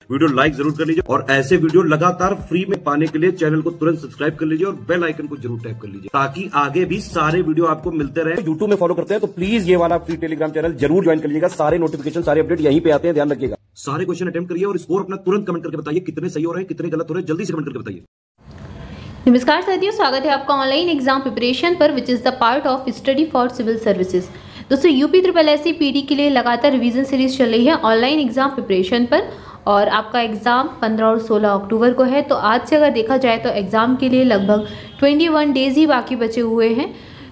Video like जरूर कर लीजिए और ऐसे वीडियो लगातार फ्री में पाने के लिए चैनल को तुरंत सब्सक्राइब कर लीजिए और बेल आइकन को जरूर टैप कर लीजिए ताकि आगे भी सारे वीडियो आपको मिलते रहे। यूट्यूब में फॉलो करते हैं तो प्लीज ये वाला फ्री टेलीग्राम चैनल जरूर ज्वाइन कर लीजिएगा। सारे नोटिफिकेशन सारे अपडेट यहीं पे आते हैं, ध्यान रखिएगा। सारे क्वेश्चन अटेम्प्ट करिए और स्कोर अपना तुरंत कमेंट करके बताइए कितने सही हो रहे हैं कितने गलत हो रहे हैं, जल्दी से कमेंट करके बताइए। नमस्कार साथियों, स्वागत है आपका ऑनलाइन एग्जाम प्रिपरेशन पर which is the part of study for civil services. दोस्तों यूपी SSSC PD के लिए लगातार रिवीजन सीरीज चल रही है ऑनलाइन एग्जाम प्रिपरेशन पर और आपका एग्ज़ाम 15 और 16 अक्टूबर को है। तो आज से अगर देखा जाए तो एग्ज़ाम के लिए लगभग 21 डेज ही बाकी बचे हुए हैं।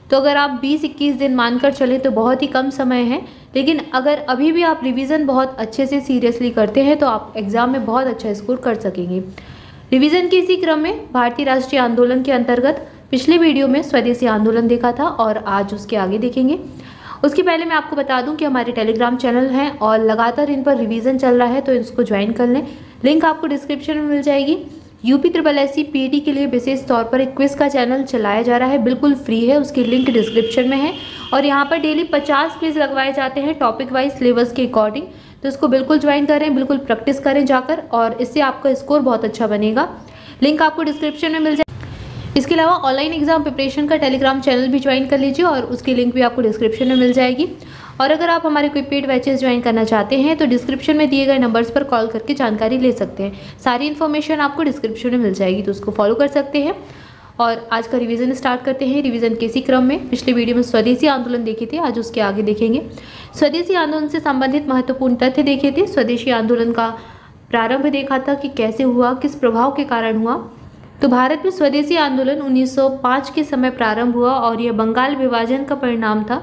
तो अगर आप 20-21 दिन मानकर चलें तो बहुत ही कम समय है, लेकिन अगर अभी भी आप रिवीजन बहुत अच्छे से सीरियसली करते हैं तो आप एग्ज़ाम में बहुत अच्छा स्कोर कर सकेंगे। रिवीजन के इसी क्रम में भारतीय राष्ट्रीय आंदोलन के अंतर्गत पिछले वीडियो में स्वदेशी आंदोलन देखा था और आज उसके आगे देखेंगे। उसके पहले मैं आपको बता दूं कि हमारे टेलीग्राम चैनल हैं और लगातार इन पर रिवीजन चल रहा है, तो इसको ज्वाइन कर लें। लिंक आपको डिस्क्रिप्शन में मिल जाएगी। यूपी SSSC PD के लिए विशेष तौर पर एक क्विज का चैनल चलाया जा रहा है, बिल्कुल फ्री है, उसकी लिंक डिस्क्रिप्शन में है। और यहाँ पर डेली 50 क्विज लगवाए जाते हैं टॉपिक वाइज सिलेबस के अकॉर्डिंग, तो इसको बिल्कुल ज्वाइन करें, बिल्कुल प्रैक्टिस करें जाकर और इससे आपका स्कोर बहुत अच्छा बनेगा। लिंक आपको डिस्क्रिप्शन में मिल जाए। इसके अलावा ऑनलाइन एग्जाम प्रिपरेशन का टेलीग्राम चैनल भी ज्वाइन कर लीजिए और उसकी लिंक भी आपको डिस्क्रिप्शन में मिल जाएगी। और अगर आप हमारे कोई पेड बैचेस ज्वाइन करना चाहते हैं तो डिस्क्रिप्शन में दिए गए नंबर्स पर कॉल करके जानकारी ले सकते हैं। सारी इन्फॉर्मेशन आपको डिस्क्रिप्शन में मिल जाएगी, तो उसको फॉलो कर सकते हैं। और आज का रिवीजन स्टार्ट करते हैं। रिवीजन के इसी क्रम में पिछले वीडियो में स्वदेशी आंदोलन देखे थे, आज उसके आगे देखेंगे। स्वदेशी आंदोलन से संबंधित महत्वपूर्ण तथ्य देखे थे। स्वदेशी आंदोलन का प्रारंभ देखा था कि कैसे हुआ, किस प्रभाव के कारण हुआ। तो भारत में स्वदेशी आंदोलन 1905 के समय प्रारंभ हुआ और यह बंगाल विभाजन का परिणाम था,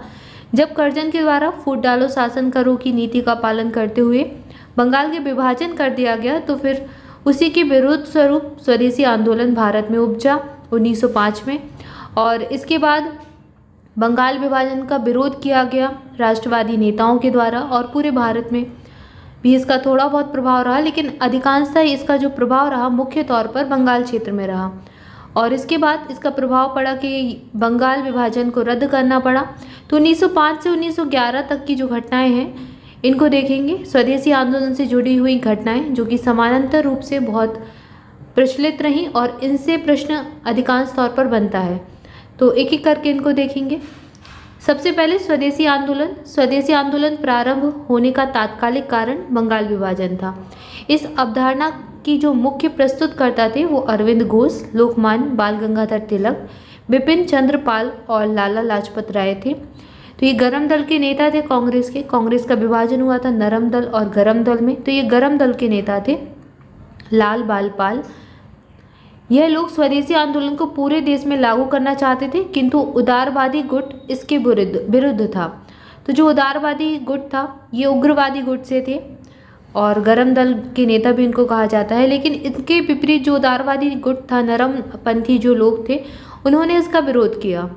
जब कर्जन के द्वारा फूट डालो शासन करो की नीति का पालन करते हुए बंगाल के विभाजन कर दिया गया। तो फिर उसी के विरोध स्वरूप स्वदेशी आंदोलन भारत में उपजा 1905 में। और इसके बाद बंगाल विभाजन का विरोध किया गया राष्ट्रवादी नेताओं के द्वारा और पूरे भारत में भी इसका थोड़ा बहुत प्रभाव रहा, लेकिन अधिकांशतः इसका जो प्रभाव रहा मुख्य तौर पर बंगाल क्षेत्र में रहा। और इसके बाद इसका प्रभाव पड़ा कि बंगाल विभाजन को रद्द करना पड़ा। तो 1905 से 1911 तक की जो घटनाएं हैं इनको देखेंगे। स्वदेशी आंदोलन से जुड़ी हुई घटनाएं जो कि समानांतर रूप से बहुत प्रचलित रहीं और इनसे प्रश्न अधिकांश तौर पर बनता है, तो एक एक करके इनको देखेंगे। सबसे पहले स्वदेशी आंदोलन प्रारंभ होने का तात्कालिक कारण बंगाल विभाजन था। इस अवधारणा की जो मुख्य प्रस्तुतकर्ता थे वो अरविंद घोष, लोकमान्य बाल गंगाधर तिलक, बिपिन चंद्र पाल और लाला लाजपत राय थे। तो ये गरम दल के नेता थे कांग्रेस के। कांग्रेस का विभाजन हुआ था नरम दल और गरम दल में, तो ये गरम दल के नेता थे लाल बाल पाल। यह लोग स्वदेशी आंदोलन को पूरे देश में लागू करना चाहते थे, किंतु उदारवादी गुट इसके विरुद्ध था। तो जो उदारवादी गुट था ये उग्रवादी गुट से थे और गरम दल के नेता भी इनको कहा जाता है, लेकिन इनके विपरीत जो उदारवादी गुट था, नरमपंथी जो लोग थे, उन्होंने इसका विरोध किया।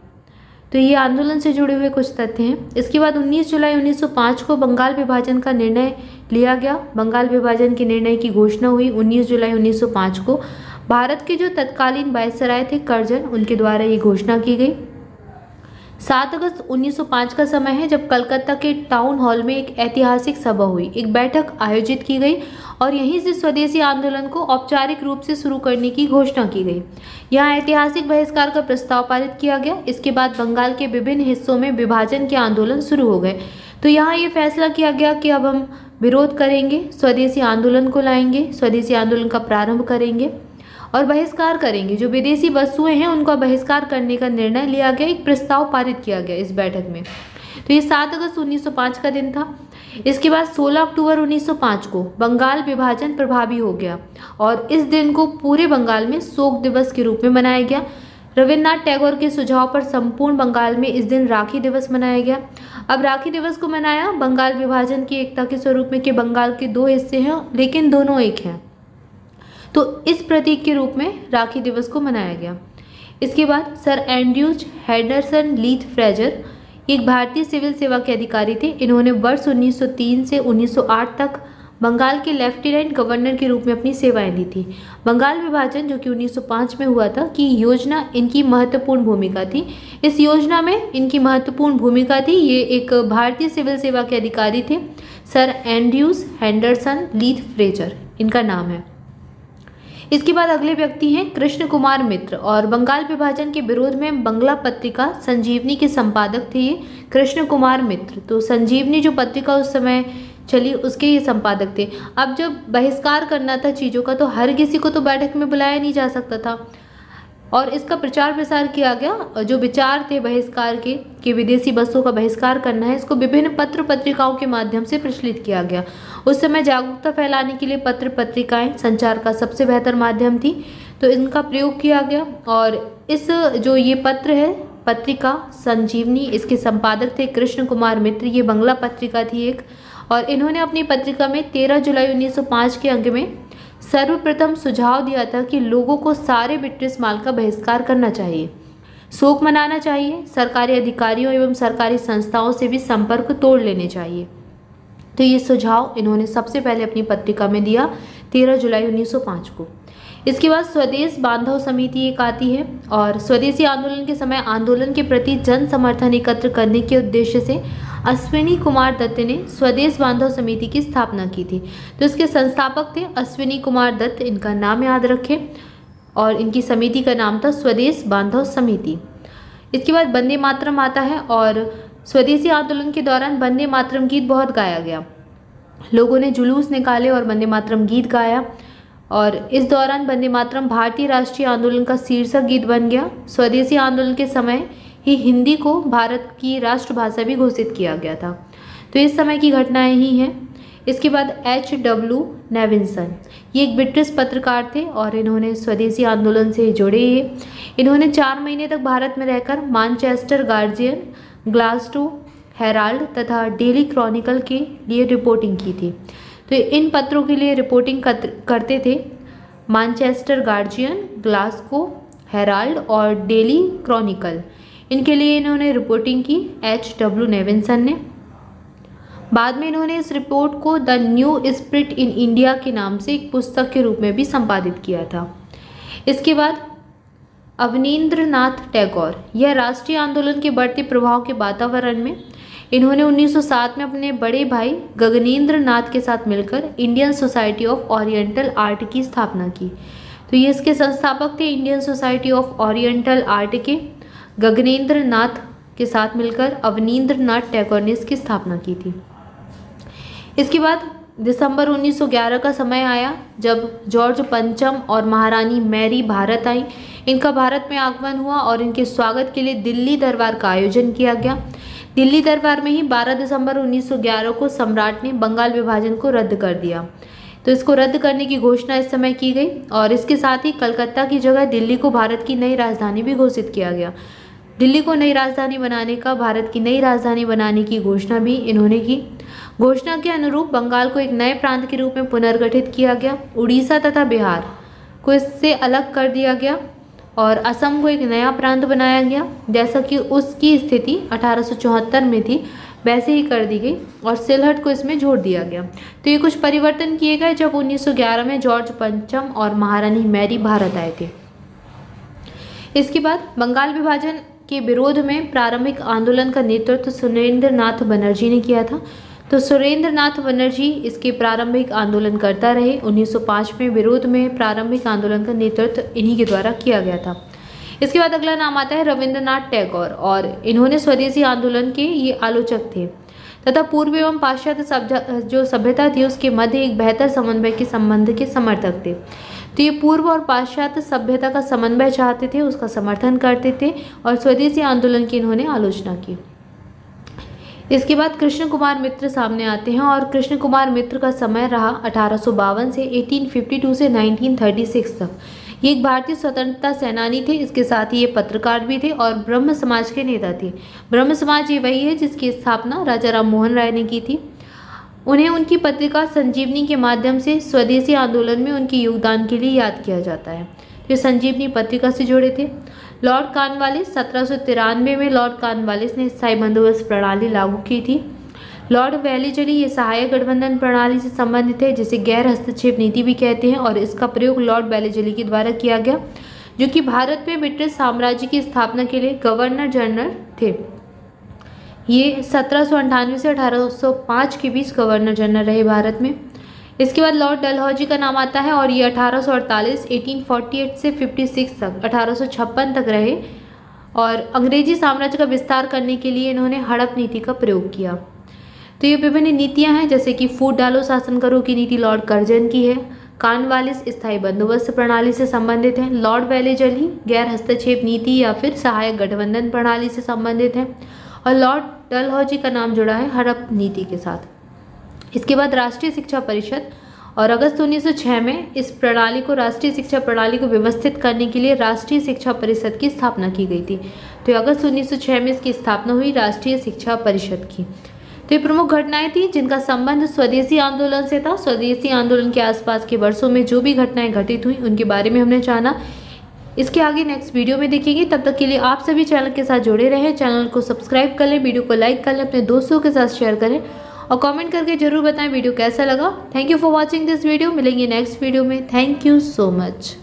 तो ये आंदोलन से जुड़े हुए कुछ तथ्य हैं। इसके बाद 19 जुलाई 1905 को बंगाल विभाजन का निर्णय लिया गया। बंगाल विभाजन के निर्णय की घोषणा हुई 19 जुलाई 1905 को। भारत के जो तत्कालीन वायसराय थे कर्जन, उनके द्वारा ये घोषणा की गई। 7 अगस्त 1905 का समय है जब कलकत्ता के टाउन हॉल में एक ऐतिहासिक सभा हुई, एक बैठक आयोजित की गई और यहीं से स्वदेशी आंदोलन को औपचारिक रूप से शुरू करने की घोषणा की गई। यहाँ ऐतिहासिक बहिष्कार का प्रस्ताव पारित किया गया। इसके बाद बंगाल के विभिन्न हिस्सों में विभाजन के आंदोलन शुरू हो गए। तो यहाँ ये फैसला किया गया कि अब हम विरोध करेंगे, स्वदेशी आंदोलन को लाएंगे, स्वदेशी आंदोलन का प्रारंभ करेंगे और बहिष्कार करेंगे। जो विदेशी वस्तुएं हैं उनका बहिष्कार करने का निर्णय लिया गया, एक प्रस्ताव पारित किया गया इस बैठक में। तो ये 7 अगस्त 1905 का दिन था। इसके बाद 16 अक्टूबर 1905 को बंगाल विभाजन प्रभावी हो गया और इस दिन को पूरे बंगाल में शोक दिवस के रूप में मनाया गया। रविन्द्रनाथ टैगोर के सुझाव पर संपूर्ण बंगाल में इस दिन राखी दिवस मनाया गया। अब राखी दिवस को मनाया बंगाल विभाजन की एकता के स्वरूप में कि बंगाल के 2 हिस्से हैं लेकिन दोनों एक हैं, तो इस प्रतीक के रूप में राखी दिवस को मनाया गया। इसके बाद सर एंड्रयूज हेंडरसन लीथ फ्रेजर एक भारतीय सिविल सेवा के अधिकारी थे। इन्होंने वर्ष 1903 से 1908 तक बंगाल के लेफ्टिनेंट गवर्नर के रूप में अपनी सेवाएं दी थी। बंगाल विभाजन जो कि 1905 में हुआ था की योजना इनकी महत्वपूर्ण भूमिका थी। इस योजना में इनकी महत्वपूर्ण भूमिका थी। ये एक भारतीय सिविल सेवा के अधिकारी थे, सर एंड्रयूज हेंडरसन लीथ फ्रेजर। इनका नाम है। इसके बाद अगले व्यक्ति हैं कृष्ण कुमार मित्र, और बंगाल विभाजन के विरोध में बंगला पत्रिका संजीवनी के संपादक थे ये कृष्ण कुमार मित्र। तो संजीवनी जो पत्रिका उस समय चली उसके ये संपादक थे। अब जब बहिष्कार करना था चीज़ों का, तो हर किसी को तो बैठक में बुलाया नहीं जा सकता था, और इसका प्रचार प्रसार किया गया। जो विचार थे बहिष्कार के कि विदेशी बसों का बहिष्कार करना है, इसको विभिन्न पत्र पत्रिकाओं के माध्यम से प्रचलित किया गया। उस समय जागरूकता फैलाने के लिए पत्र पत्रिकाएं संचार का सबसे बेहतर माध्यम थी, तो इनका प्रयोग किया गया। और इस जो ये पत्र है पत्रिका संजीवनी, इसके संपादक थे कृष्ण कुमार मित्र। ये बंगला पत्रिका थी एक, और इन्होंने अपनी पत्रिका में 13 जुलाई 1905 के अंक में सर्वप्रथम सुझाव दिया था कि लोगों को सारे ब्रिटिश माल का बहिष्कार करना चाहिए, शोक मनाना चाहिए, सरकारी अधिकारियों एवं सरकारी संस्थाओं से भी संपर्क तोड़ लेने चाहिए। तो ये सुझाव इन्होंने सबसे पहले अपनी पत्रिका में दिया 13 जुलाई 1905 को। इसके बाद स्वदेश बांधव समिति एक आती है, और स्वदेशी आंदोलन के समय आंदोलन के प्रति जन समर्थन एकत्र करने के उद्देश्य से अश्विनी कुमार दत्त ने स्वदेश बांधव समिति की स्थापना की थी। तो इसके संस्थापक थे अश्विनी कुमार दत्त, इनका नाम याद रखें, और इनकी समिति का नाम था स्वदेश बांधव समिति। इसके बाद वंदे मातरम आता है, और स्वदेशी आंदोलन के दौरान वंदे मातरम गीत बहुत गाया गया। लोगों ने जुलूस निकाले और वंदे मातरम गीत गाया, और इस दौरान वंदे मातरम भारतीय राष्ट्रीय आंदोलन का शीर्षक गीत बन गया। स्वदेशी आंदोलन के समय ही हिंदी को भारत की राष्ट्रभाषा भी घोषित किया गया था। तो इस समय की घटनाएं ही हैं। इसके बाद H.W. नेविन्सन, ये एक ब्रिटिश पत्रकार थे, और इन्होंने स्वदेशी आंदोलन से जुड़े। इन्होंने 4 महीने तक भारत में रहकर मैनचेस्टर गार्जियन, ग्लासगो हेराल्ड तथा डेली क्रॉनिकल के लिए रिपोर्टिंग की थी। तो इन पत्रों के लिए रिपोर्टिंग करते थे मैनचेस्टर गार्जियन, ग्लासगो हेराल्ड और डेली क्रॉनिकल। इनके लिए इन्होंने रिपोर्टिंग की H.W. नेविन्सन ने। बाद में इन्होंने इस रिपोर्ट को the new spirit in India के नाम से एक पुस्तक के रूप में भी संपादित किया था। इसके बाद अवनींद्रनाथ टैगोर, यह राष्ट्रीय आंदोलन के बढ़ते प्रभाव के वातावरण में इन्होंने 1907 में अपने बड़े भाई गगनेंद्र नाथ के साथ मिलकर Indian society of oriental art की स्थापना की। तो ये इसके संस्थापक थे। Indian society of oriental art के गगनेंद्र नाथ के साथ मिलकर अवनींद्रनाथ टैगोर ने इसकी स्थापना की थी। इसके बाद दिसंबर 1911 का समय आया जब जॉर्ज पंचम और महारानी मैरी भारत आई। इनका भारत में आगमन हुआ और इनके स्वागत के लिए दिल्ली दरबार का आयोजन किया गया। दिल्ली दरबार में ही 12 दिसंबर 1911 को सम्राट ने बंगाल विभाजन को रद्द कर दिया। तो इसको रद्द करने की घोषणा इस समय की गई, और इसके साथ ही कलकत्ता की जगह दिल्ली को भारत की नई राजधानी भी घोषित किया गया। दिल्ली को नई राजधानी बनाने का, भारत की नई राजधानी बनाने की घोषणा भी इन्होंने की। घोषणा के अनुरूप बंगाल को एक नए प्रांत के रूप में पुनर्गठित किया गया। उड़ीसा तथा बिहार को इससे अलग कर दिया गया और असम को एक नया प्रांत बनाया गया। जैसा कि उसकी स्थिति 1874 में थी वैसे ही कर दी गई, और सिलहट को इसमें जोड़ दिया गया। तो ये कुछ परिवर्तन किए गए जब 1911 में जॉर्ज पंचम और महारानी मैरी भारत आए थे। इसके बाद बंगाल विभाजन के विरोध में प्रारंभिक आंदोलन का नेतृत्व सुरेंद्र नाथ बनर्जी ने किया था। तो सुरेंद्र नाथ बनर्जी इसके प्रारंभिक आंदोलन करता रहे। 1905 में विरोध में प्रारंभिक आंदोलन का नेतृत्व इन्हीं के द्वारा किया गया था। इसके बाद अगला नाम आता है रविंद्रनाथ टैगोर, और इन्होंने स्वदेशी आंदोलन के ये आलोचक थे तथा पूर्व एवं पाश्चात्य जो सभ्यता थी उसके मध्य एक बेहतर समन्वय के संबंध के समर्थक थे। तो ये पूर्व और पाश्चात्य सभ्यता का समन्वय चाहते थे, उसका समर्थन करते थे, और स्वदेशी आंदोलन की इन्होंने आलोचना की। इसके बाद कृष्ण कुमार मित्र सामने आते हैं, और कृष्ण कुमार मित्र का समय रहा 1852 से 1852 से 1936 तक। ये एक भारतीय स्वतंत्रता सेनानी थे, इसके साथ ही ये पत्रकार भी थे और ब्रह्म समाज के नेता थे। ब्रह्म समाज ये वही है जिसकी स्थापना राजा राम मोहन राय ने की थी। उन्हें उनकी पत्रिका संजीवनी के माध्यम से स्वदेशी आंदोलन में उनके योगदान के लिए याद किया जाता है। ये संजीवनी पत्रिका से जुड़े थे। लॉर्ड कॉर्नवालिस 1793 में लॉर्ड कॉर्नवालिस ने स्थायी बंदोबस्त प्रणाली लागू की थी। लॉर्ड वेलेजली ये सहायक गठबंधन प्रणाली से संबंधित है, जिसे गैर हस्तक्षेप नीति भी कहते हैं, और इसका प्रयोग लॉर्ड वेलेजली के द्वारा किया गया, जो कि भारत में ब्रिटिश साम्राज्य की स्थापना के लिए गवर्नर जनरल थे। ये 1798 से 1805 के बीच गवर्नर जनरल रहे भारत में। इसके बाद लॉर्ड डलहौजी का नाम आता है और ये 1848 से 56 तक 1856 तक रहे और अंग्रेजी साम्राज्य का विस्तार करने के लिए इन्होंने हड़प नीति का प्रयोग किया। तो ये विभिन्न नीतियां हैं, जैसे कि फूट डालो शासन करो की नीति लॉर्ड कर्जन की है, कॉर्नवालिस स्थायी बंदोबस्त प्रणाली से संबंधित है, लॉर्ड वेलेजली गैर हस्तक्षेप नीति या फिर सहायक गठबंधन प्रणाली से संबंधित है और लॉर्ड डलहौजी का नाम जुड़ा है हड़प नीति के साथ। इसके बाद राष्ट्रीय शिक्षा परिषद और अगस्त 1906 में इस प्रणाली को राष्ट्रीय शिक्षा प्रणाली को व्यवस्थित करने के लिए राष्ट्रीय शिक्षा परिषद की स्थापना की गई थी। तो अगस्त 1906 में इसकी स्थापना हुई राष्ट्रीय शिक्षा परिषद की। तो ये प्रमुख घटनाएं थी जिनका संबंध स्वदेशी आंदोलन से था। स्वदेशी आंदोलन के आसपास के वर्षों में जो भी घटनाएं घटित हुई उनके बारे में हमने जाना। इसके आगे नेक्स्ट वीडियो में देखेंगे। तब तक के लिए आप सभी चैनल के साथ जुड़े रहें, चैनल को सब्सक्राइब कर लें, वीडियो को लाइक कर लें, अपने दोस्तों के साथ शेयर करें और कमेंट करके जरूर बताएं वीडियो कैसा लगा। Thank you for watching this video. मिलेंगे नेक्स्ट वीडियो में। Thank you so much.